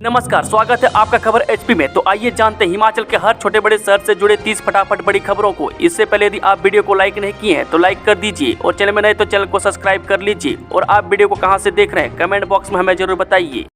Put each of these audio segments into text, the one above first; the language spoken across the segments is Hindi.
नमस्कार, स्वागत है आपका खबर एचपी में। तो आइए जानते हैं हिमाचल के हर छोटे बड़े शहर से जुड़े 30 फटाफट बड़ी खबरों को। इससे पहले यदि आप वीडियो को लाइक नहीं किए हैं तो लाइक कर दीजिए और चैनल में नए तो चैनल को सब्सक्राइब कर लीजिए। और आप वीडियो को कहां से देख रहे हैं कमेंट बॉक्स में हमें जरूर बताइए।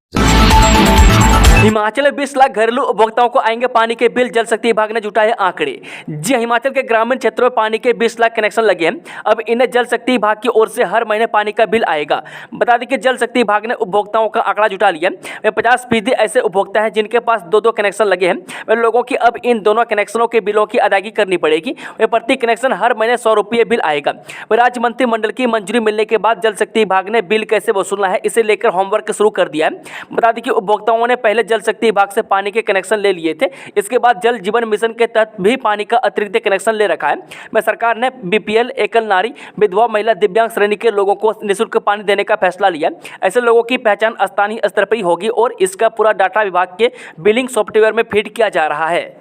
हिमाचल में 20 लाख घरेलू उपभोक्ताओं को आएंगे पानी के बिल, जल शक्ति विभाग ने जुटाए आंकड़े। जी, हिमाचल के ग्रामीण क्षेत्रों में पानी के 20 लाख कनेक्शन लगे हैं। अब इन्हें जल शक्ति विभाग की ओर से हर महीने पानी का बिल आएगा। बता दें कि जल शक्ति विभाग ने उपभोक्ताओं का आंकड़ा जुटा लिया। वे 50% ऐसे उपभोक्ता हैं जिनके पास दो कनेक्शन लगे हैं। वे लोगों की अब इन दोनों कनेक्शनों के बिलों की अदायगी करनी पड़ेगी। वे प्रति कनेक्शन हर महीने 100 रुपये बिल आएगा। राज्य मंत्रिमंडल की मंजूरी मिलने के बाद जल शक्ति विभाग ने बिल कैसे वसूलना है इसे लेकर होमवर्क शुरू कर दिया है। बता दें कि उपभोक्ताओं ने पहले जल शक्ति विभाग से पानी के कनेक्शन ले लिए थे। इसके बाद जल जीवन मिशन के तहत भी पानी का अतिरिक्त कनेक्शन ले रखा है। में सरकार ने बीपीएल, एकल नारी, विधवा, महिला, दिव्यांग श्रेणी के लोगों को निःशुल्क पानी देने का फैसला लिया। ऐसे लोगों की पहचान स्थानीय स्तर पर ही होगी और इसका पूरा डाटा विभाग के बिलिंग सॉफ्टवेयर में फीड किया जा रहा है।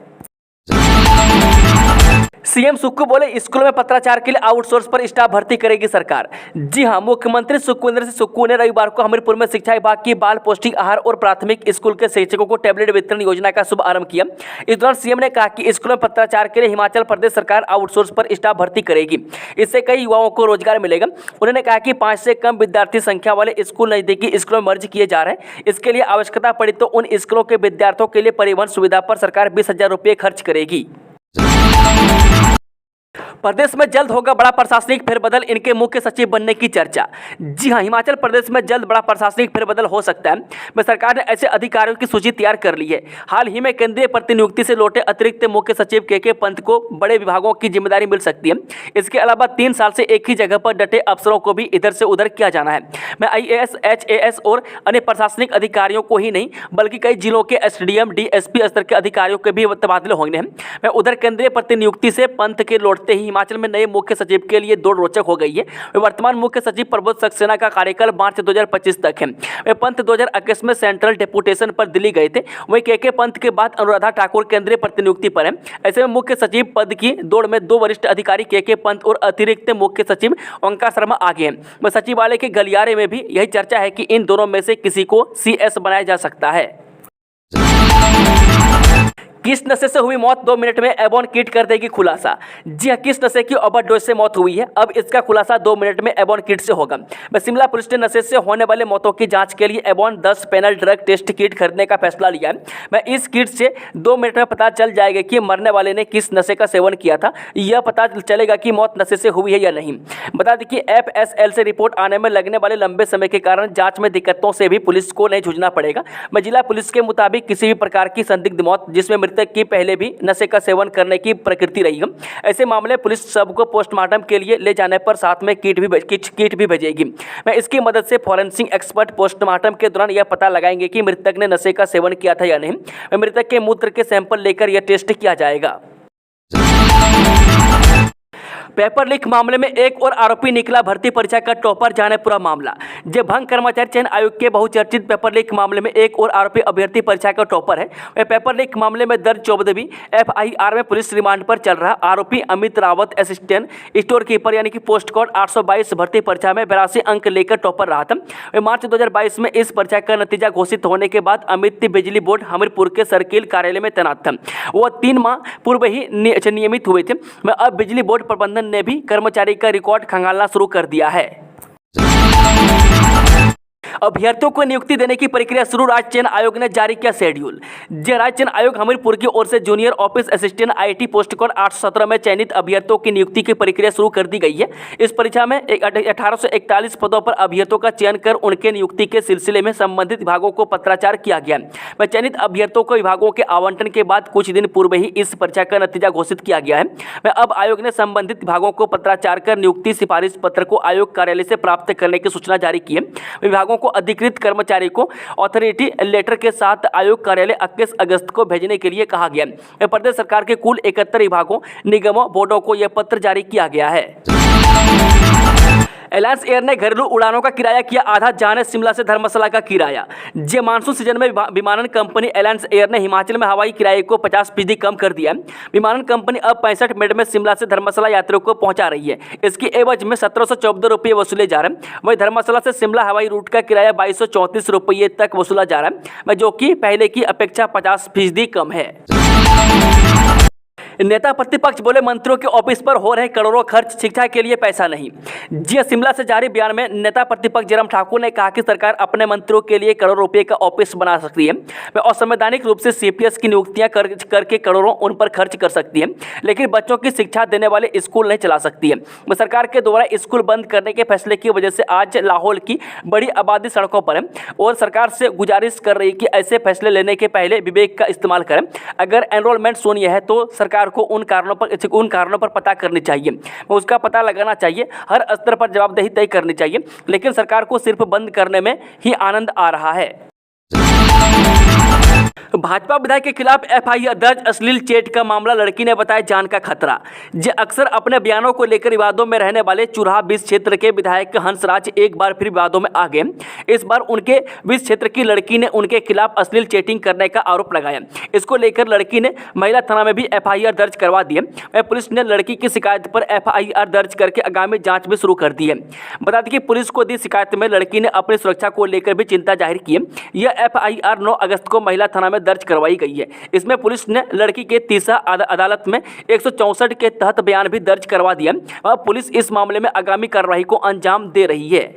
सीएम सुक्खू बोले, स्कूलों में पत्राचार के लिए आउटसोर्स पर स्टाफ भर्ती करेगी सरकार। जी हां, मुख्यमंत्री सुखविंदर सिंह सुक्खू ने रविवार को हमीरपुर में शिक्षा विभाग की बाल पौष्टिक आहार और प्राथमिक स्कूल के शिक्षकों को टैबलेट वितरण योजना का शुभ आरंभ किया। इस दौरान सीएम ने कहा कि स्कूलों में पत्राचार के लिए हिमाचल प्रदेश सरकार आउटसोर्स पर स्टाफ भर्ती करेगी। इससे कई युवाओं को रोजगार मिलेगा। उन्होंने कहा कि 5 से कम विद्यार्थी संख्या वाले स्कूल नजदीकी स्कूलों में मर्ज किए जा रहे हैं। इसके लिए आवश्यकता पड़ी तो उन स्कूलों के विद्यार्थियों के लिए परिवहन सुविधा पर सरकार 20,000 रुपये खर्च करेगी। प्रदेश में जल्द होगा बड़ा प्रशासनिक फेरबदल, इनके मुख्य सचिव बनने की चर्चा। जी हां, हिमाचल प्रदेश में जल्द बड़ा प्रशासनिक फेरबदल हो सकता है। में सरकार ने ऐसे अधिकारियों की सूची तैयार कर ली है। हाल ही में केंद्रीय प्रतिनियुक्ति से लौटे अतिरिक्त मुख्य सचिव के पंत को बड़े विभागों की जिम्मेदारी मिल सकती है। इसके अलावा 3 साल से एक ही जगह पर डटे अफसरों को भी इधर से उधर किया जाना है। मैं IAS, HAS और अन्य प्रशासनिक अधिकारियों को ही नहीं बल्कि कई जिलों के SDM, DSP स्तर के अधिकारियों के भी तबादले होंगे हैं। मैं उधर केंद्रीय प्रतिनियुक्ति से पंत के लौटते ही हिमाचल में नए मुख्य सचिव के लिए दौड़ रोचक हो गई है। वर्तमान मुख्य सचिव प्रबोध सक्सेना का कार्यकाल मार्च 2025 तक है। वे पंत 2021 में सेंट्रल डेपुटेशन पर दिल्ली गए थे। वहीं के पंत के बाद अनुराधा ठाकुर केंद्रीय प्रतिनियुक्ति पर है। ऐसे में मुख्य सचिव पद की दौड़ में 2 वरिष्ठ अधिकारी के पंत और अतिरिक्त मुख्य सचिव ओंकार शर्मा आगे हैं। सचिवालय के गलियारे में भी यही चर्चा है कि इन दोनों में से किसी को CS बनाया जा सकता है। किस नशे से हुई मौत, 2 मिनट में एबॉन किट कर देगी खुलासा। जी हां, किस नशे की ओवरडोज से मौत हुई है, अब इसका खुलासा 2 मिनट में एबॉन किट से होगा। शिमला पुलिस ने नशे से होने वाले मौतों की जांच के लिए एबॉन 10 पैनल ड्रग टेस्ट किट खरीदने का फैसला लिया है। इस किट से 2 मिनट में पता चल जाएगा कि मरने वाले ने किस नशे का सेवन किया था। यह पता चलेगा कि मौत नशे से हुई है या नहीं। बता दें कि FSL से रिपोर्ट आने में लगने वाले लंबे समय के कारण जाँच में दिक्कतों से भी पुलिस को नहीं जूझना पड़ेगा। जिला पुलिस के मुताबिक किसी भी प्रकार की संदिग्ध मौत जिसमें मृतक की पहले भी नशे का सेवन करने की प्रकृति रही है, ऐसे मामले पुलिस सबको पोस्टमार्टम के लिए ले जाने पर साथ में किट भी भेजेगी। इसकी मदद से फॉरेंसिक एक्सपर्ट पोस्टमार्टम के दौरान यह पता लगाएंगे कि मृतक ने नशे का सेवन किया था या नहीं। मृतक के मूत्र के सैंपल लेकर यह टेस्ट किया जाएगा। पेपर लीक मामले में एक और आरोपी निकला भर्ती परीक्षा का टॉपर, जाने पूरा मामला। जब भंग कर्मचारी चयन आयोग के बहुचर्चित पेपर लीक मामले में एक और आरोपी अभ्यर्थी परीक्षा का टॉपर है। वह पेपर लीक मामले में दर्ज 14वीं FIR में पुलिस रिमांड पर चल रहा आरोपी Amit Rawat assistant store keeper यानी कि पोस्ट कोड 822 भर्ती परीक्षा में 82 अंक लेकर टॉपर रहा था। वह मार्च 2022 में इस परीक्षा का नतीजा घोषित होने के बाद अमित बिजली बोर्ड हमीरपुर के सर्किल कार्यालय में तैनात था। वह 3 माह पूर्व ही नियमित हुए थे। अब बिजली बोर्ड प्रबंधन ने भी कर्मचारी का रिकॉर्ड खंगालना शुरू कर दिया है। अभ्यर्थियों को नियुक्ति देने की प्रक्रिया शुरू, राज्य चयन आयोग ने जारी किया शेड्यूल। राज्य चयन आयोग हमीरपुर की ओर से junior office assistant IT post code 817 में चयनित अभ्यर्थियों की नियुक्ति की प्रक्रिया शुरू कर दी गई है। इस परीक्षा में 1841 पदों पर अभ्यर्थियों का चयन कर उनके नियुक्ति के सिलसिले में संबंधित विभागों को पत्राचार किया गया। चयनित अभ्यर्थियों को विभागों के आवंटन के बाद कुछ दिन पूर्व ही इस परीक्षा का नतीजा घोषित किया गया है। अब आयोग ने संबंधित विभागों को पत्राचार कर नियुक्ति सिफारिश पत्र को आयोग कार्यालय से प्राप्त करने की सूचना जारी की है। विभागों को अधिकृत कर्मचारी को ऑथोरिटी लेटर के साथ आयोग कार्यालय 21 अगस्त को भेजने के लिए कहा गया। प्रदेश सरकार के कुल 71 विभागों, निगमों, बोर्डों को यह पत्र जारी किया गया है। एलायंस एयर ने घरेलू उड़ानों का किराया किया आधा, जाने शिमला से धर्मशाला का किराया। जी मानसून सीजन में विमानन कंपनी एलायंस एयर ने हिमाचल में हवाई किराए को 50% कम कर दिया है। विमानन कंपनी अब 65 मिनट में शिमला से धर्मशाला यात्रियों को पहुंचा रही है। इसकी एवज में 1714 रुपये वसूले जा रहे हैं। वहीं धर्मशाला से शिमला हवाई रूट का किराया 2234 रुपये तक वसूला जा रहा है, जो कि पहले की अपेक्षा 50% कम है। नेता प्रतिपक्ष बोले मंत्रियों के ऑफिस पर हो रहे करोड़ों खर्च, शिक्षा के लिए पैसा नहीं। जी शिमला से जारी बयान में नेता प्रतिपक्ष जयराम ठाकुर ने कहा कि सरकार अपने मंत्रियों के लिए करोड़ों रुपए का ऑफिस बना सकती है। वह असंवैधानिक रूप से सीपीएस की नियुक्तियां करके करोड़ों उन पर खर्च कर सकती है, लेकिन बच्चों की शिक्षा देने वाले स्कूल नहीं चला सकती है। वह सरकार के द्वारा स्कूल बंद करने के फैसले की वजह से आज लाहौल की बड़ी आबादी सड़कों पर है और सरकार से गुजारिश कर रही कि ऐसे फैसले लेने के पहले विवेक का इस्तेमाल करें। अगर एनरोलमेंट शून्य है तो सरकार को उन कारणों पर पता करनी चाहिए, उसका पता लगाना चाहिए, हर स्तर पर जवाबदेही तय करनी चाहिए, लेकिन सरकार को सिर्फ बंद करने में ही आनंद आ रहा है। भाजपा विधायक के खिलाफ एफआईआर दर्ज, अश्लील चैट का मामला, लड़की ने बताया जान का खतरा। जो अक्सर अपने बयानों को लेकर विवादों में रहने वाले चुराहा 20 क्षेत्र के विधायक हंसराज एक बार फिर विवादों में आ गए। इस बार उनके 20 क्षेत्र की लड़की ने उनके खिलाफ अश्लील चैटिंग करने का आरोप लगाया। इसको लेकर लड़की ने महिला थाना में भी एफआईआर दर्ज करवा दी है। पुलिस ने लड़की की शिकायत पर एफआईआर दर्ज करके आगामी जाँच भी शुरू कर दी है। बता दें कि पुलिस को दी शिकायत में लड़की ने अपनी सुरक्षा को लेकर भी चिंता जाहिर की है। यह एफआईआर 9 अगस्त को महिला थाना में दर्ज करवाई गई है। इसमें पुलिस ने लड़की के तीसरा अदालत में 164 के तहत बयान भी दर्ज करवा दिया और पुलिस इस मामले में आगामी कार्रवाई को अंजाम दे रही है।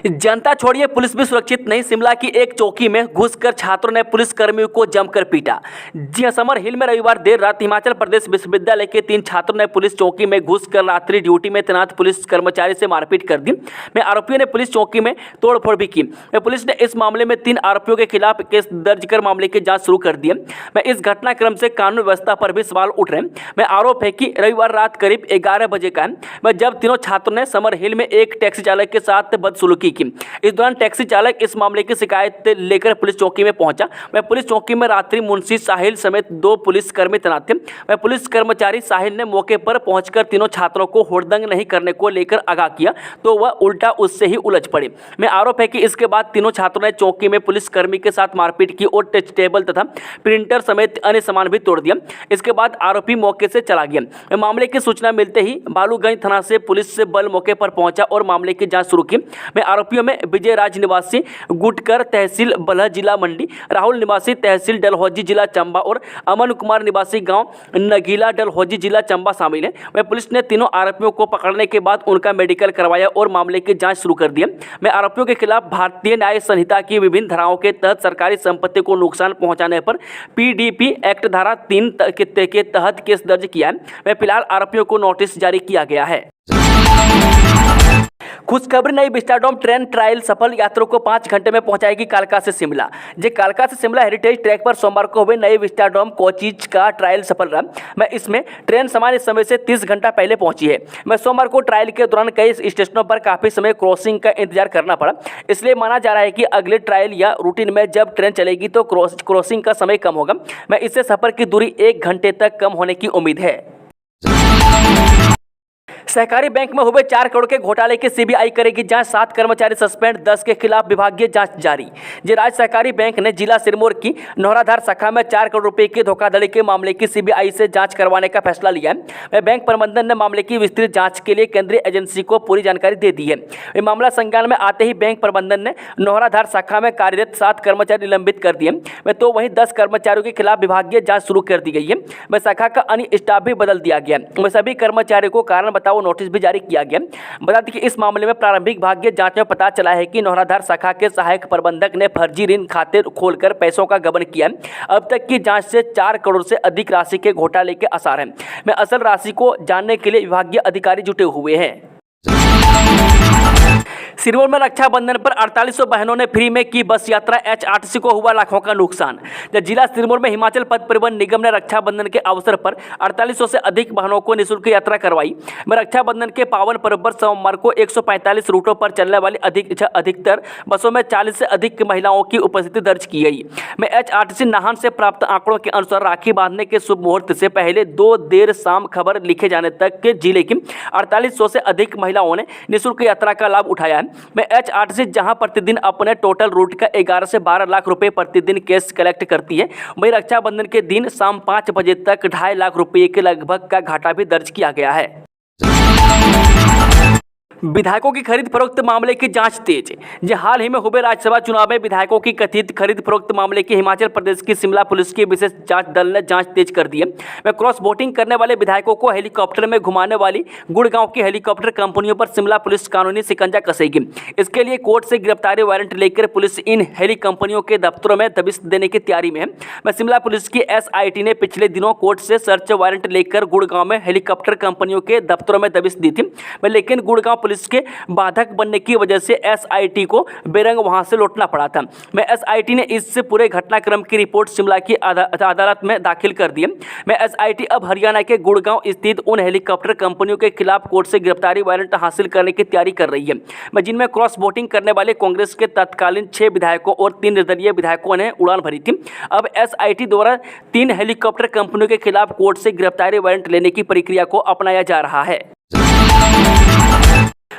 जनता छोड़िए पुलिस भी सुरक्षित नहीं, शिमला की एक चौकी में घुसकर छात्रों ने पुलिस कर्मियों को जमकर पीटा। जी समर हिल में रविवार देर रात हिमाचल प्रदेश विश्वविद्यालय के 3 छात्रों ने पुलिस चौकी में घुसकर रात्रि ड्यूटी में तैनात पुलिस कर्मचारी से मारपीट कर दी। आरोपियों ने पुलिस चौकी में तोड़फोड़ भी की। पुलिस ने इस मामले में 3 आरोपियों के खिलाफ केस दर्ज कर मामले की जाँच शुरू कर दी है। इस घटनाक्रम से कानून व्यवस्था पर भी सवाल उठ रहे हैं। आरोप है कि रविवार रात करीब 11 बजे का है जब तीनों छात्रों ने समर हिल में एक टैक्सी चालक के साथ बदसलूकी की। इस दौरान टैक्सी चालक इस मामले की शिकायत लेकर पुलिस चौकी में पहुंचा। पुलिस चौकी में रात्रि मुंशी साहिल समेत 2 पुलिसकर्मी तैनात थे। पुलिस कर्मचारी साहिल ने मौके पर पहुंचकर तीनों छात्रों को हुड़दंग नहीं करने को लेकर आगाह किया तो वह उल्टा उससे ही उलझ पड़े। आरोप है कि इसके बाद तीनों छात्रों ने चौकी में पुलिसकर्मी के साथ मारपीट की और टच टेबल तथा प्रिंटर समेत अन्य सामान भी तोड़ दिया। इसके बाद आरोपी मौके से चला गया। मामले की सूचना मिलते ही बालूगंज थाना से पुलिस से बल मौके पर पहुंचा और मामले की जांच शुरू की। आरोपियों में विजय राज निवासी गुटकर तहसील बलह जिला मंडी, राहुल निवासी तहसील डलहौजी जिला चंबा और अमन कुमार निवासी गांव नगीला डलहौजी जिला चंबा शामिल है। पुलिस ने तीनों आरोपियों को पकड़ने के बाद उनका मेडिकल करवाया और मामले की जांच शुरू कर दिया। आरोपियों के खिलाफ भारतीय न्याय संहिता की विभिन्न धाराओं के तहत सरकारी संपत्ति को नुकसान पहुंचाने पर पीडीपी एक्ट धारा 3 के तहत केस दर्ज किया है। फिलहाल आरोपियों को नोटिस जारी किया गया है। खुशखबरी, नई विस्टाडोम ट्रेन ट्रायल सफल, यात्रियों को 5 घंटे में पहुंचाएगी कालका से शिमला। कालका से शिमला हेरिटेज ट्रैक पर सोमवार को हुए नई विस्टाडोम कोचीज का ट्रायल सफल रहा। इसमें ट्रेन सामान्य समय से 30 घंटा पहले पहुंची है। सोमवार को ट्रायल के दौरान कई स्टेशनों पर काफी समय क्रॉसिंग का इंतजार करना पड़ा। इसलिए माना जा रहा है कि अगले ट्रायल या रूटीन में जब ट्रेन चलेगी तो क्रॉसिंग का समय कम होगा। इससे सफर की दूरी 1 घंटे तक कम होने की उम्मीद है। सहकारी बैंक में हुए 4 करोड़ के घोटाले की सीबीआई करेगी जांच, 7 कर्मचारी सस्पेंड, 10 के खिलाफ विभागीय जांच जारी। राज्य सहकारी बैंक ने जिला सिरमौर की नौराधार शाखा में 4 करोड़ रुपए की धोखाधड़ी के मामले की सीबीआई से जांच करवाने का फैसला लिया है। बैंक प्रबंधन ने मामले की विस्तृत जांच के लिए केंद्रीय एजेंसी को पूरी जानकारी दे दी है। मामला संज्ञान में आते ही बैंक प्रबंधन ने नौराधार शाखा में कार्यरत 7 कर्मचारी निलंबित कर दिए। तो वहीं 10 कर्मचारियों के खिलाफ विभागीय जाँच शुरू कर दी गई है। शाखा का अन्य स्टाफ भी बदल दिया गया। सभी कर्मचारियों को कारण बताओ नोटिस भी जारी किया गया। बता दें कि इस मामले में प्रारंभिक भाग्य जांच में पता चला है कि नौराधार शाखा के सहायक प्रबंधक ने फर्जी ऋण खाते खोलकर पैसों का गबन किया। अब तक की जांच से 4 करोड़ से अधिक राशि के घोटाले के आसार हैं। असल राशि को जानने के लिए विभागीय अधिकारी जुटे हुए हैं। सिरमौर में रक्षाबंधन पर 4800 बहनों ने फ्री में की बस यात्रा, एचआरटीसी को हुआ लाखों का नुकसान। जब जिला सिरमौर में हिमाचल पथ परिवहन निगम ने रक्षाबंधन के अवसर पर 4800 से अधिक बहनों को निःशुल्क यात्रा करवाई। में रक्षाबंधन के पावन पर्व पर सोमवार को 145 रूटों पर चलने वाली अधिकतर बसों में 40 से अधिक महिलाओं की उपस्थिति दर्ज की गई। में एचआरटीसी नाहन से प्राप्त आंकड़ों के अनुसार राखी बांधने के शुभ मुहूर्त से पहले 2 देर शाम खबर लिखे जाने तक के जिले की 4800 से अधिक महिलाओं ने निःशुल्क यात्रा का लाभ उठाया है। में एचआरटीसी जहां प्रतिदिन अपने टोटल रूट का 11 से 12 लाख रुपए प्रतिदिन कैश कलेक्ट करती है, वहीं रक्षाबंधन के दिन शाम 5 बजे तक 2.5 लाख रुपए के लगभग का घाटा भी दर्ज किया गया है। विधायकों की खरीद फरोख्त मामले की जांच तेज। जो हाल ही में हुए राज्यसभा चुनाव में विधायकों की कथित खरीद फरोख्त मामले की हिमाचल प्रदेश की शिमला पुलिस की विशेष जांच दल ने जांच तेज कर दी है। में क्रॉस वोटिंग करने वाले विधायकों को हेलीकॉप्टर में घुमाने वाली गुड़गांव की हेलीकॉप्टर कंपनियों पर शिमला पुलिस कानूनी शिकंजा कसेगी। इसके लिए कोर्ट से गिरफ्तारी वारंट लेकर पुलिस इन हेली कंपनियों के दफ्तरों में दबिश देने की तैयारी में है। में शिमला पुलिस की एसआईटी ने पिछले दिनों कोर्ट से सर्च वारंट लेकर गुड़गांव में हेलीकॉप्टर कंपनियों के दफ्तरों में दबिश दी थी, लेकिन गुड़गांव पुलिस के बाधक बनने की वजह से एसआईटी को बेरंग वहां से लौटना पड़ा था। में एसआईटी ने इस पूरे घटनाक्रम की रिपोर्ट शिमला की अदालत में दाखिल कर दी। में एसआईटी अब हरियाणा के गुड़गांव स्थित उन हेलीकॉप्टर कंपनियों के खिलाफ कोर्ट से गिरफ्तारी वारंट हासिल करने की तैयारी कर रही है, में जिनमें क्रॉस वोटिंग करने वाले कांग्रेस के तत्कालीन 6 विधायकों और 3 निर्दलीय विधायकों ने उड़ान भरी थी। अब एसआईटी द्वारा 3 हेलीकॉप्टर कंपनियों के खिलाफ कोर्ट से गिरफ्तारी वारंट लेने की प्रक्रिया को अपनाया जा रहा है।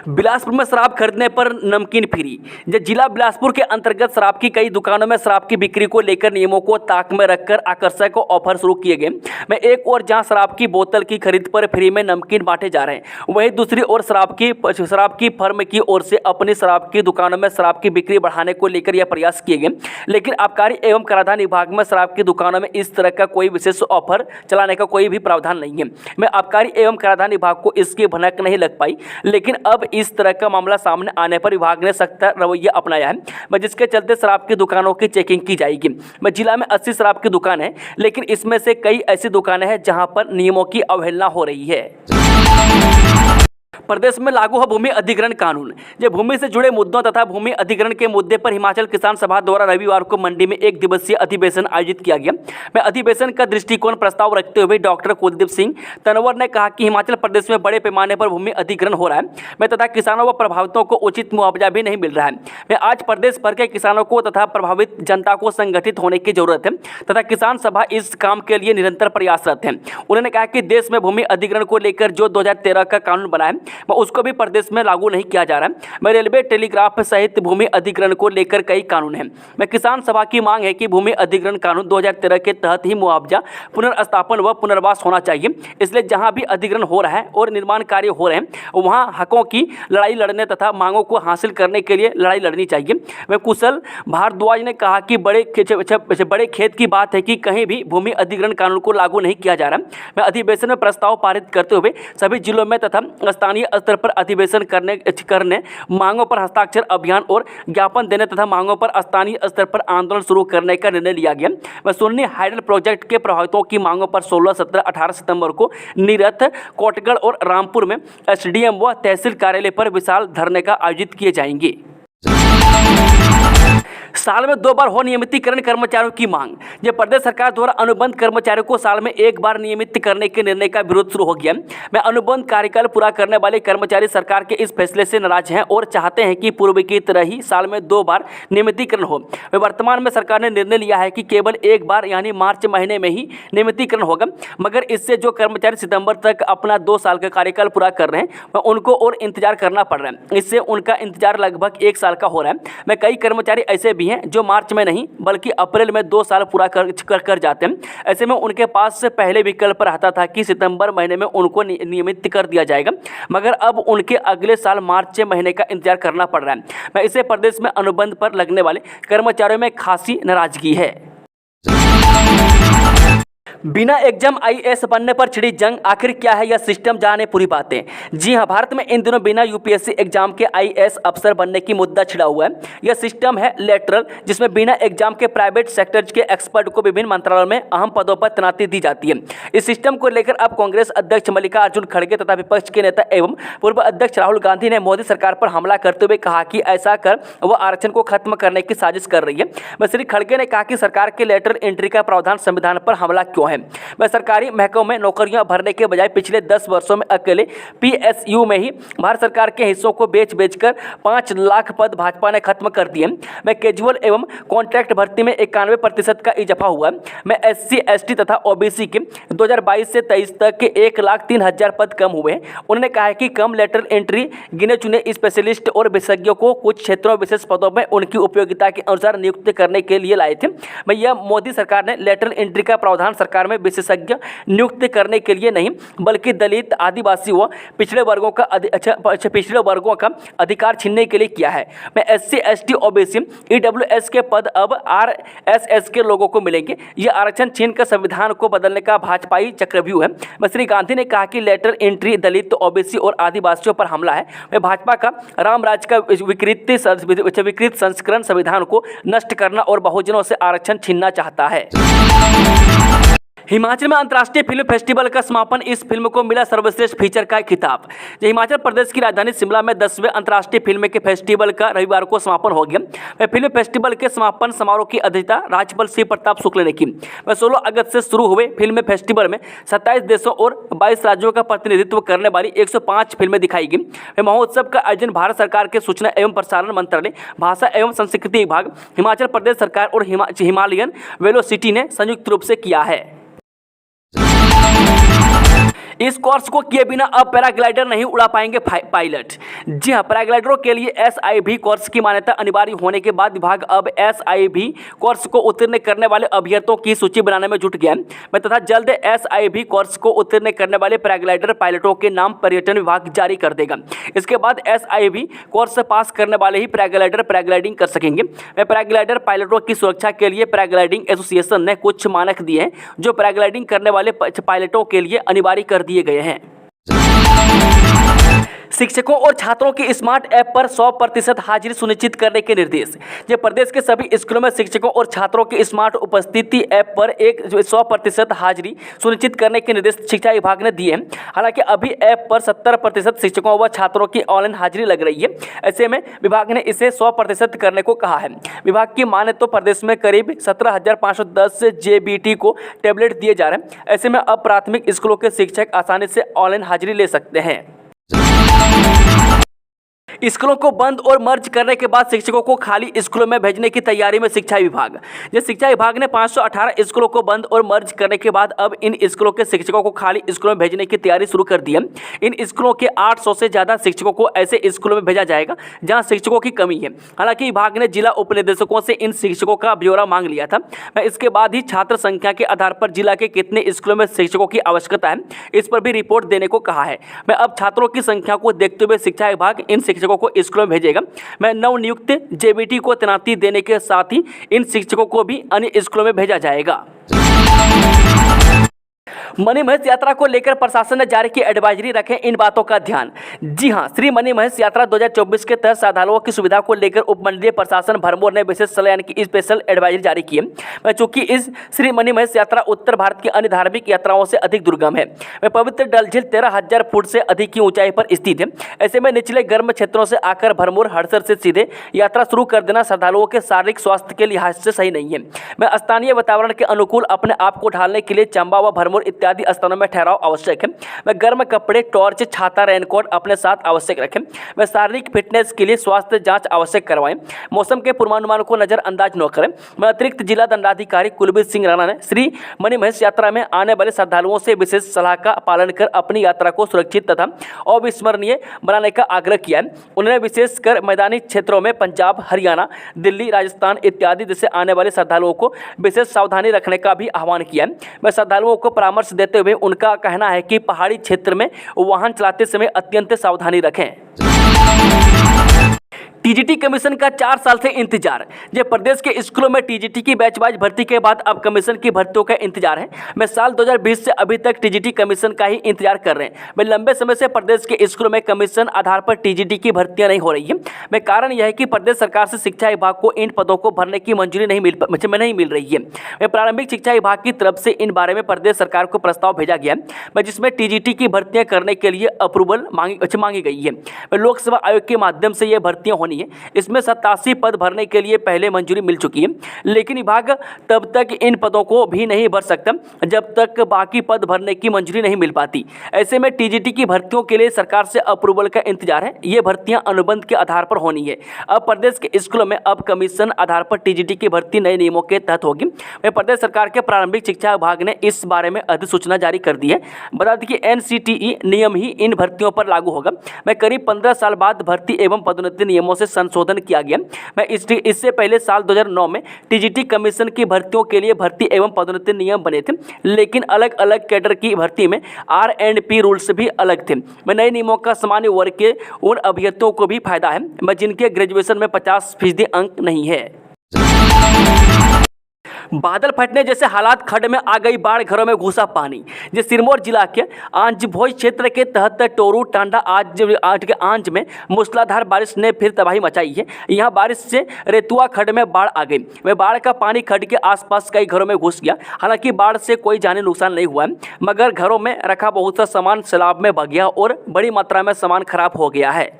बिलासपुर में शराब खरीदने पर नमकीन फ्री। जब जिला बिलासपुर के अंतर्गत शराब की कई दुकानों में शराब की बिक्री को लेकर नियमों को ताक में रखकर आकर्षक ऑफर शुरू किए गए। में एक और जहां शराब की बोतल की खरीद पर फ्री में नमकीन बांटे जा रहे हैं, वहीं दूसरी ओर शराब की फर्म की ओर से अपनी शराब की दुकानों में शराब की बिक्री बढ़ाने को लेकर यह प्रयास किए गए। लेकिन आबकारी एवं कराधान विभाग में शराब की दुकानों में इस तरह का कोई विशेष ऑफर चलाने का कोई भी प्रावधान नहीं है। में आबकारी एवं कराधान विभाग को इसकी भनक नहीं लग पाई, लेकिन अब इस तरह का मामला सामने आने पर विभाग ने सख्त रवैया अपनाया है, जिसके चलते शराब की दुकानों की चेकिंग की जाएगी। जिला में 80 शराब की दुकान है, लेकिन इसमें से कई ऐसी दुकानें हैं जहां पर नियमों की अवहेलना हो रही है। प्रदेश में लागू है भूमि अधिग्रहण कानून। जब भूमि से जुड़े मुद्दों तथा भूमि अधिग्रहण के मुद्दे पर हिमाचल किसान सभा द्वारा रविवार को मंडी में 1 दिवसीय अधिवेशन आयोजित किया गया। में अधिवेशन का दृष्टिकोण प्रस्ताव रखते हुए डॉक्टर कुलदीप सिंह तनवर ने कहा कि हिमाचल प्रदेश में बड़े पैमाने पर भूमि अधिग्रहण हो रहा है, में तथा किसानों व प्रभावितों को उचित मुआवजा भी नहीं मिल रहा है। में आज प्रदेश भर के किसानों को तथा प्रभावित जनता को संगठित होने की जरूरत है तथा किसान सभा इस काम के लिए निरंतर प्रयासरत है। उन्होंने कहा कि देश में भूमि अधिग्रहण को लेकर जो 2013 का कानून बना है उसको भी प्रदेश में लागू नहीं किया जा रहा है। मैं रेलवे टेलीग्राफ सहित भूमि अधिग्रहण को लेकर कई कानून हैं। मैं किसान सभा की मांग है कि भूमि अधिग्रहण कानून 2013 के तहत ही मुआवजा, पुनर्स्थापन व पुनर्वास होना चाहिए। इसलिए जहां भी अधिग्रहण हो रहा है और निर्माण कार्य हो रहे हैं वहां हकों की लड़ाई लड़ने तथा मांगों को हासिल करने के लिए लड़ाई लड़नी चाहिए। मैं कुशल भारद्वाज ने कहा कि बड़े खेत की बात है कि कहीं भी भूमि अधिग्रहण कानून को लागू नहीं किया जा रहा। मैं अधिवेशन में प्रस्ताव पारित करते हुए सभी जिलों में तथा स्थानीय स्तर पर अधिवेशन करने मांगों पर हस्ताक्षर अभियान और ज्ञापन देने तथा मांगों पर स्थानीय स्तर पर आंदोलन शुरू करने का निर्णय लिया गया। वह सुन्नी हाइडल प्रोजेक्ट के प्रभावितों की मांगों पर 16, 17, 18 सितंबर को नीरथ, कोटगढ़ और रामपुर में एसडीएम व तहसील कार्यालय पर विशाल धरने का आयोजित किए जाएंगे। साल में 2 बार हो नियमितीकरण कर्मचारियों की मांग। जब प्रदेश सरकार द्वारा अनुबंध कर्मचारियों को साल में 1 बार नियमित करने के निर्णय का विरोध शुरू हो गया। में अनुबंध कार्यकाल पूरा करने वाले कर्मचारी सरकार के इस फैसले से नाराज हैं और चाहते हैं कि पूर्व की तरह ही साल में 2 बार नियमितीकरण हो। वर्तमान में सरकार ने निर्णय लिया है कि केवल 1 बार यानी मार्च महीने में ही नियमितीकरण होगा, मगर इससे जो कर्मचारी सितंबर तक अपना 2 साल का कार्यकाल पूरा कर रहे हैं उनको और इंतजार करना पड़ रहा है। इससे उनका इंतजार लगभग 1 साल का हो रहा है। में कई कर्मचारी ऐसे भी हैं जो मार्च में नहीं बल्कि अप्रैल में 2 साल पूरा कर जाते हैं। ऐसे में उनके पास से पहले विकल्प रहता था कि सितंबर महीने में उनको नियमित कर दिया जाएगा, मगर अब उनके अगले साल मार्च महीने का इंतजार करना पड़ रहा है। मैं इसे प्रदेश में अनुबंध पर लगने वाले कर्मचारियों में खासी नाराजगी है। बिना एग्जाम आईएएस बनने पर छिड़ी जंग, आखिर क्या है यह सिस्टम, जाने पूरी बातें। जी हां, भारत में इन दिनों बिना यूपीएससी एग्जाम के आईएएस अफसर बनने की मुद्दा छिड़ा हुआ है। यह सिस्टम है लेटरल, जिसमें बिना एग्जाम के प्राइवेट सेक्टर के एक्सपर्ट को विभिन्न मंत्रालयों में अहम पदों पर तैनाती दी जाती है। इस सिस्टम को लेकर अब कांग्रेस अध्यक्ष मल्लिकार्जुन खड़गे तथा विपक्ष के नेता एवं पूर्व अध्यक्ष राहुल गांधी ने मोदी सरकार पर हमला करते हुए कहा कि ऐसा कर वह आरक्षण को खत्म करने की साजिश कर रही है। वह श्री खड़गे ने कहा कि सरकार के लेटरल एंट्री का प्रावधान संविधान पर हमला क्यों है। वह सरकारी महकमों में नौकरियां भरने के बजाय पिछले 10 वर्षों में अकेले पीएसयू में ही भारत सरकार के हिस्सों को बेच-बेचकर 5 लाख पद भाजपा ने खत्म कर दिए। मैं कैजुअल एवं कॉन्ट्रैक्ट भर्ती में 91% का इजाफा हुआ। मैं एससी एसटी तथा ओबीसी के 2022 से 23 तक के 1,03,000 पद कम हुए। उन्होंने कहा है कि कम लेटरल एंट्री गिने चुने स्पेशलिस्ट और विशेषज्ञों को कुछ क्षेत्रों विशेष पदों में उनकी उपयोगिता के अनुसार नियुक्त करने के लिए लाए थे। मैं यह मोदी सरकार ने लेटरल एंट्री का प्रावधान सरकार में विशेषज्ञ नियुक्त करने के लिए नहीं, बल्कि दलित, आदिवासी व पिछड़े वर्गों का अधिकार छीनने के लिए किया है। मैं एससी एसटी ओबीसी ईडब्ल्यूएस के पद अब आरएसएस के लोगों को मिलेंगे। यह आरक्षण छीनकर संविधान को बदलने का भाजपाई चक्रव्यूह है। मैं श्री गांधी ने कहा कि लेटरल एंट्री दलित, ओबीसी और आदिवासियों पर हमला है। मैं भाजपा का रामराज का विकृत संस्करण संविधान को नष्ट करना और बहुजनों से आरक्षण छीनना चाहता है। हिमाचल में अंतर्राष्ट्रीय फिल्म फेस्टिवल का समापन, इस फिल्म को मिला सर्वश्रेष्ठ फीचर का खिताब। हिमाचल प्रदेश की राजधानी शिमला में 10वें अंतर्राष्ट्रीय फिल्म के फेस्टिवल का रविवार को समापन हो गया। फिल्म फेस्टिवल के समापन समारोह की अध्यक्षता राज्यपाल श्री प्रताप शुक्ल ने की। 16 अगस्त से शुरू हुए फिल्म फेस्टिवल में 27 देशों और 22 राज्यों का प्रतिनिधित्व करने वाली 105 फिल्में दिखाई गई। महोत्सव का आयोजन भारत सरकार के सूचना एवं प्रसारण मंत्रालय, भाषा एवं संस्कृति विभाग, हिमाचल प्रदेश सरकार और हिमालयन वेलोसिटी ने संयुक्त रूप से किया है। इस कोर्स को किए बिना अब पैराग्लाइडर नहीं उड़ा पाएंगे पायलट। जी हां, पैराग्लाइडरों के लिए एसआईवी कोर्स की मान्यता अनिवार्य होने के बाद विभाग अब एसआईवी कोर्स को उत्तीर्ण करने वाले अभ्यर्थियों की सूची बनाने में जुट गया है तथा जल्द एसआईवी कोर्स को उत्तीर्ण करने वाले पैराग्लाइडर पायलटों के नाम पर्यटन विभाग जारी कर देगा। इसके बाद एसआईवी कोर्स पास करने वाले ही पैराग्लाइडिंग कर सकेंगे। पैराग्लाइडर पायलटों की सुरक्षा के लिए पैराग्लाइडिंग एसोसिएशन ने कुछ मानक दिए हैं जो पैराग्लाइडिंग करने वाले पायलटों के लिए अनिवार्य कर दिए गए हैं। शिक्षकों और छात्रों की स्मार्ट ऐप पर 100% हाजिरी सुनिश्चित करने के निर्देश। प्रदेश के सभी स्कूलों में शिक्षकों और छात्रों की स्मार्ट उपस्थिति ऐप पर 100% हाजिरी सुनिश्चित करने के निर्देश शिक्षा विभाग ने दिए हैं। हालांकि अभी ऐप पर 70% शिक्षकों व छात्रों की ऑनलाइन हाजिरी लग रही है। ऐसे में विभाग ने इसे 100% करने को कहा है। विभाग की माने तो प्रदेश में करीब 17,510 जेबीटी को टैबलेट दिए जा रहे हैं। ऐसे में अब प्राथमिक स्कूलों के शिक्षक आसानी से ऑनलाइन हाजिरी ले सकते हैं। स्कूलों को बंद और मर्ज करने के बाद शिक्षकों को खाली स्कूलों में भेजने की तैयारी में शिक्षा विभाग। शिक्षा विभाग ने 518 स्कूलों को बंद और मर्ज करने के बाद अब इन स्कूलों के शिक्षकों को खाली स्कूलों में भेजने की तैयारी शुरू कर दी है। इन स्कूलों के 800 से ज़्यादा शिक्षकों को ऐसे स्कूलों में भेजा जाएगा जहाँ शिक्षकों की कमी है। हालांकि विभाग ने जिला उपनिदेशकों से इन शिक्षकों का ब्यौरा मांग लिया था। इसके बाद ही छात्र संख्या के आधार पर जिला के कितने स्कूलों में शिक्षकों की आवश्यकता है इस पर भी रिपोर्ट देने को कहा है। अब छात्रों की संख्या को देखते हुए शिक्षा विभाग इन शिक्षकों को स्कूलों में भेजेगा। नवनियुक्त जेबीटी को तैनाती देने के साथ ही इन शिक्षकों को भी अन्य स्कूलों में भेजा जाएगा। मणिमहेश यात्रा को लेकर प्रशासन ने जारी की एडवाइजरी, रखें इन बातों का ध्यान। जी हां, श्री मणिमहेश यात्रा 2024 के तहत श्रद्धालुओं की सुविधा को लेकर उपमंडलीय प्रशासन भरमौर ने विशेष सलाह यानी कि स्पेशल एडवाइजरी जारी की है। चूंकि इस श्री मणिमहेश यात्रा उत्तर भारत की अन्य धार्मिक यात्राओं से अधिक दुर्गम है। पवित्र डल झील 13,000 फुट से अधिक की ऊंचाई पर स्थित है। ऐसे में निचले गर्म क्षेत्रों से आकर भरमौर हड़सर से सीधे यात्रा शुरू कर देना श्रद्धालुओं के शारीरिक स्वास्थ्य के लिहाज से सही नहीं है। स्थानीय वातावरण के अनुकूल अपने आप को ढालने के लिए चंबा व भरमौर इत्यादि स्थानों में ठहराव आवश्यक है। गर्म कपड़े, टॉर्च, छाता, रेनकोट अपने साथ आवश्यक रखें। शारीरिक फिटनेस के लिए स्वास्थ्य जांच आवश्यक करवाएं। मौसम के पूर्वानुमान को नजरअंदाज न करें। अतिरिक्त जिला दंडाधिकारी कुलबीर सिंह राणा ने श्री मणिमहेश यात्रा में आने वाले श्रद्धालुओं से विशेष सलाह का पालन कर अपनी यात्रा को सुरक्षित तथा अविस्मरणीय बनाने का आग्रह किया है। उन्होंने विशेषकर मैदानी क्षेत्रों में पंजाब, हरियाणा, दिल्ली, राजस्थान इत्यादि से आने वाले श्रद्धालुओं को विशेष सावधानी रखने का भी आह्वान किया है। श्रद्धालुओं को परामर्श देते हुए उनका कहना है कि पहाड़ी क्षेत्र में वाहन चलाते समय अत्यंत सावधानी रखें। टीजीटी कमीशन का 4 साल से इंतजार। ये प्रदेश के स्कूलों में टीजीटी की बैच वाइज भर्ती के बाद अब कमीशन की भर्तियों का इंतजार है। मैं साल 2020 से अभी तक टीजीटी कमीशन का ही इंतजार कर रहे हैं। मैं लंबे समय से प्रदेश के स्कूलों में कमीशन आधार पर टीजीटी की भर्तियां नहीं हो रही है। मैं कारण यह है कि प्रदेश सरकार से शिक्षा विभाग को इन पदों को भरने की मंजूरी नहीं मिल रही है। मैं प्रारंभिक शिक्षा विभाग की तरफ से इन बारे में प्रदेश सरकार को प्रस्ताव भेजा गया है, जिसमें टीजीटी की भर्तियां करने के लिए अप्रूवल मांगी गई है। लोकसेवा आयोग के माध्यम से ये भर्तियां होनी है। इसमें 87 पद भरने के लिए पहले मंजूरी मिल चुकी है, लेकिन विभाग तब तक इन पदों को भी नहीं भर सकता जब तक बाकी पद भरने की मंजूरी नहीं मिल पाती। ऐसे में टीजीटी की भर्तियों के लिए सरकार से अप्रूवल का इंतजार है। ये भर्तियां अनुबंध के आधार पर होनी है। अब प्रदेश के स्कूलों में अब कमीशन आधार पर टीजीटी की भर्ती नए नियमों के तहत होगी। प्रदेश सरकार के प्रारंभिक शिक्षा विभाग ने इस बारे में अधिसूचना जारी कर दी है। बता दें कि एनसीटीई नियम ही इन भर्तियों पर लागू होगा। मैं करीब 15 साल बाद भर्ती एवं पदोन्नति नियमों से संशोधन किया गया। मैं इससे पहले साल 2009 में टीजीटी कमीशन की भर्तियों के लिए भर्ती एवं पदोन्नति नियम बने थे, लेकिन अलग अलग कैडर की भर्ती में R&P रूल्स भी अलग थे। मैं नए नियमों का सामान्य वर्ग के उन अभ्यर्थियों को भी फायदा है जिनके ग्रेजुएशन में 50% अंक नहीं है। बादल फटने जैसे हालात, खड्ड में आ गई बाढ़, घरों में घुसा पानी। जो सिरमौर जिला के आंजभोई क्षेत्र के तहत टोरू टांडा आंज में मूसलाधार बारिश ने फिर तबाही मचाई है। यहाँ बारिश से रेतुआ खड्ड में बाढ़ आ गई। वह बाढ़ का पानी खड्ड के आसपास कई घरों में घुस गया। हालांकि बाढ़ से कोई जानी नुकसान नहीं हुआ, मगर घरों में रखा बहुत सा सामान सैलाब में बह गया और बड़ी मात्रा में सामान खराब हो गया है।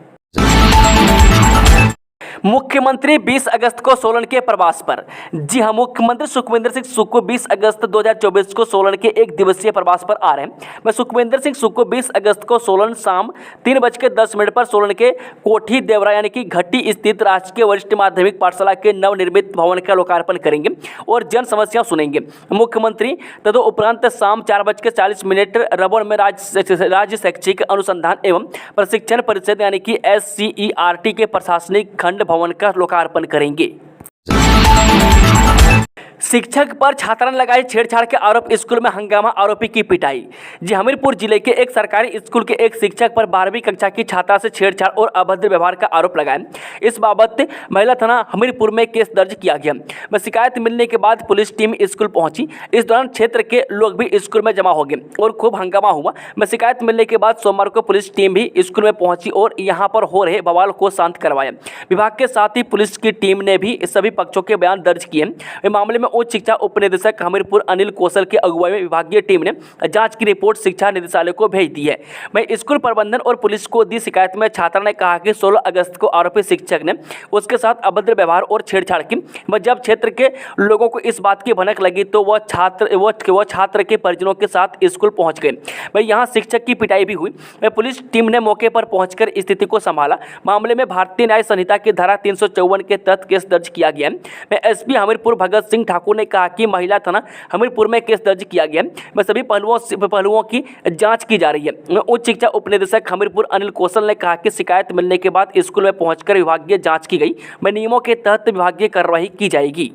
मुख्यमंत्री 20 अगस्त को सोलन के प्रवास पर। जी हां, मुख्यमंत्री सुखविंदर सिंह सुक्खू 20 अगस्त 2024 को सोलन के 1 दिवसीय प्रवास पर आ रहे हैं। मैं सुखविंदर सिंह सुक्खू 20 अगस्त को सोलन शाम 3:10 पर सोलन के कोठी देवरा यानी कि घट्टी स्थित राजकीय वरिष्ठ माध्यमिक पाठशाला के नवनिर्मित भवन का लोकार्पण करेंगे और जन समस्याएं सुनेंगे। मुख्यमंत्री तदुपरांत शाम 4:40 रबौर में राज्य शैक्षिक अनुसंधान एवं प्रशिक्षण परिषद यानी कि SCERT के प्रशासनिक खंड भवन का लोकार्पण करेंगे। शिक्षक पर छात्रा ने लगाई छेड़छाड़ के आरोप, स्कूल में हंगामा, आरोपी की पिटाई। जी हमीरपुर जिले के एक सरकारी स्कूल के एक शिक्षक पर 12वीं कक्षा की छात्रा से छेड़छाड़ और अभद्र व्यवहार का आरोप लगाया। इस बाबत महिला थाना हमीरपुर में केस दर्ज किया गया। में शिकायत मिलने के बाद पुलिस टीम स्कूल पहुंची। इस दौरान क्षेत्र के लोग भी स्कूल में जमा हो गए और खूब हंगामा हुआ। में शिकायत मिलने के बाद सोमवार को पुलिस टीम भी स्कूल में पहुंची और यहाँ पर हो रहे बवाल को शांत करवाया। विभाग के साथ ही पुलिस की टीम ने भी सभी पक्षों के बयान दर्ज किए। मामले में उच्च शिक्षा उप निदेशक हमीरपुर अनिल कौशल की अगुवाई में विभागीय टीम ने जांच की रिपोर्ट शिक्षा निदेशालय को भेज दी है। वहीं स्कूल प्रबंधन और पुलिस को दी शिकायत में छात्रा ने कहा कि 16 अगस्त को आरोपी शिक्षक ने उसके साथ अभद्र व्यवहार और छेड़छाड़ की। जब क्षेत्र के लोगों को इस बात की भनक लगी तो वह छात्र के परिजनों के साथ स्कूल पहुंच गए। वहीं यहाँ शिक्षक की पिटाई भी हुई। पुलिस टीम ने मौके पर पहुंचकर स्थिति को संभाला। मामले में भारतीय न्याय संहिता की धारा 354 के तहत केस दर्ज किया गया है। एसपी हमीरपुर भगत सिंह ठाकुर ने कहा कि महिला थाना हमीरपुर में केस दर्ज किया गया है। सभी पहलुओं की जांच की जा रही है। उच्च शिक्षा उप निदेशक हमीरपुर अनिल कौशल ने कहा कि शिकायत मिलने के बाद स्कूल में पहुंचकर विभागीय जांच की गई। नियमों के तहत विभागीय कार्रवाई की जाएगी।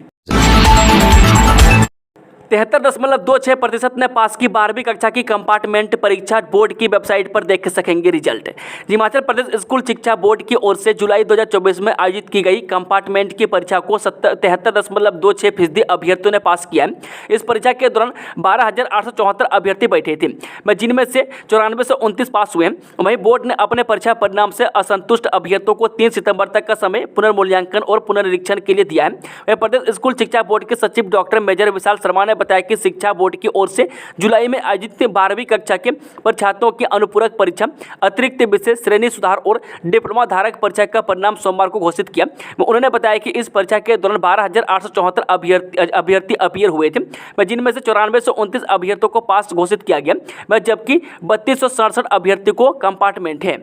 73.26% ने पास की 12वीं कक्षा की कंपार्टमेंट परीक्षा बोर्ड की वेबसाइट पर देख सकेंगे रिजल्ट। हिमाचल प्रदेश स्कूल शिक्षा बोर्ड की ओर से जुलाई 2024 में आयोजित की गई कंपार्टमेंट की परीक्षा को 73.26% अभ्यर्थियों ने पास किया है। इस परीक्षा के दौरान 12,874 अभ्यर्थी बैठे थे, जिनमें से 94 से 29 पास हुए हैं। वहीं बोर्ड ने अपने परीक्षा परिणाम से असंतुष्ट अभ्यर्थियों को 3 सितंबर तक का समय पुनर्मूल्यांकन और पुनर्निरीक्षण के लिए दिया है। वहीं प्रदेश स्कूल शिक्षा बोर्ड के सचिव डॉक्टर मेजर विशाल शर्मा ने बताया कि शिक्षा बोर्ड की ओर से जुलाई में आयोजित 12वीं कक्षा के छात्रों की अनुपूरक परीक्षा, अतिरिक्त विषय, श्रेणी सुधार और डिप्लोमा धारक परीक्षा का परिणाम सोमवार को घोषित किया। उन्होंने बताया कि इस परीक्षा के दौरान 12,874 अभ्यर्थी अपीयर हुए थे, जिनमें से 94 से 29 अभ्यर्थियों को पास घोषित किया गया, जबकि 3267 अभ्यर्थी को कंपार्टमेंट है।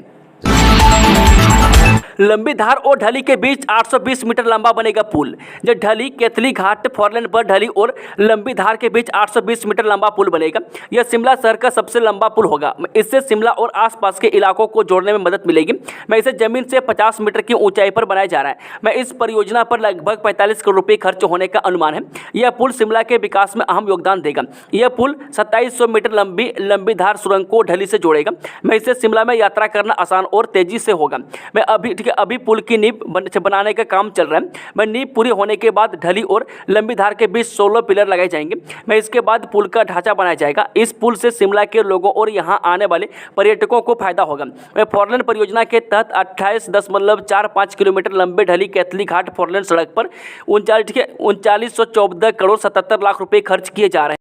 लंबी धार और ढली के बीच 820 मीटर लंबा बनेगा पुल। जो ढली केतली घाट फोरलेन पर ढली और लंबी धार के बीच 820 मीटर लंबा पुल बनेगा। यह शिमला शहर का सबसे लंबा पुल होगा। इससे शिमला और आसपास के इलाकों को जोड़ने में मदद मिलेगी। इसे जमीन से 50 मीटर की ऊंचाई पर बनाया जा रहा है। इस परियोजना पर लगभग 45 करोड़ रुपये खर्च होने का अनुमान है। यह पुल शिमला के विकास में अहम योगदान देगा। यह पुल 2700 मीटर लंबी धार सुरंग को ढली से जोड़ेगा। इससे शिमला में यात्रा करना आसान और तेजी से होगा। अभी ठीक है, अभी पुल की नींव बनाने का काम चल रहा है। मैं नींव पूरी होने के बाद ढली और लंबी धार के बीच 16 पिलर लगाए जाएंगे। मैं इसके बाद पुल का ढांचा बनाया जाएगा। इस पुल से शिमला के लोगों और यहाँ आने वाले पर्यटकों को फायदा होगा। मैं फोरलेन परियोजना के तहत 28.45 किलोमीटर लंबे ढली कैथली घाट फोरलेन सड़क पर 3914 करोड़ 77 लाख रुपए खर्च किए जा रहे हैं।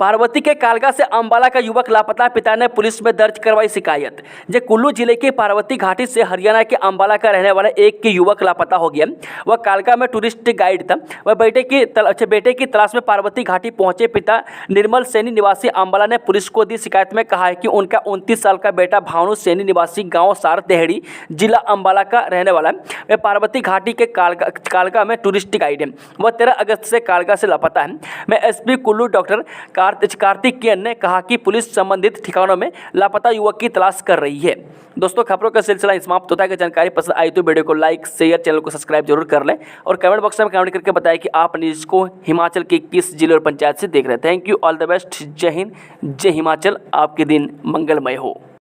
पार्वती के कालका से अंबाला का युवक लापता, पिता ने पुलिस में दर्ज करवाई शिकायत। जो कुल्लू जिले के पार्वती घाटी से हरियाणा के अंबाला का रहने वाला एक युवक लापता हो गया। वह कालका में टूरिस्ट गाइड था। वह बेटे की तलाश में पार्वती घाटी पहुंचे। पिता निर्मल सैनी निवासी अंबाला ने पुलिस को दी शिकायत में कहा है कि उनका 29 साल का बेटा भानु सैनी निवासी गाँव सार देहड़ी जिला अंबाला का रहने वाला है। वह पार्वती घाटी के कालका में टूरिस्ट गाइड है। वह 13 अगस्त से कालका से लापता है। मैं एसपी कुल्लू डॉक्टर कार्तिकेयन ने कहा कि पुलिस संबंधित ठिकानों में लापता युवक की तलाश कर रही है। दोस्तों, खबरों का सिलसिला समाप्त होता है। जानकारी पसंद आई तो वीडियो को लाइक, शेयर, चैनल को सब्सक्राइब जरूर कर लें और कमेंट बॉक्स में कमेंट करके बताएं कि आप न्यूज़ को हिमाचल के किस जिले और पंचायत से देख रहे हैं। Thank you, all the best, जय हिंद, जय हिमाचल। आपके दिन मंगलमय हो।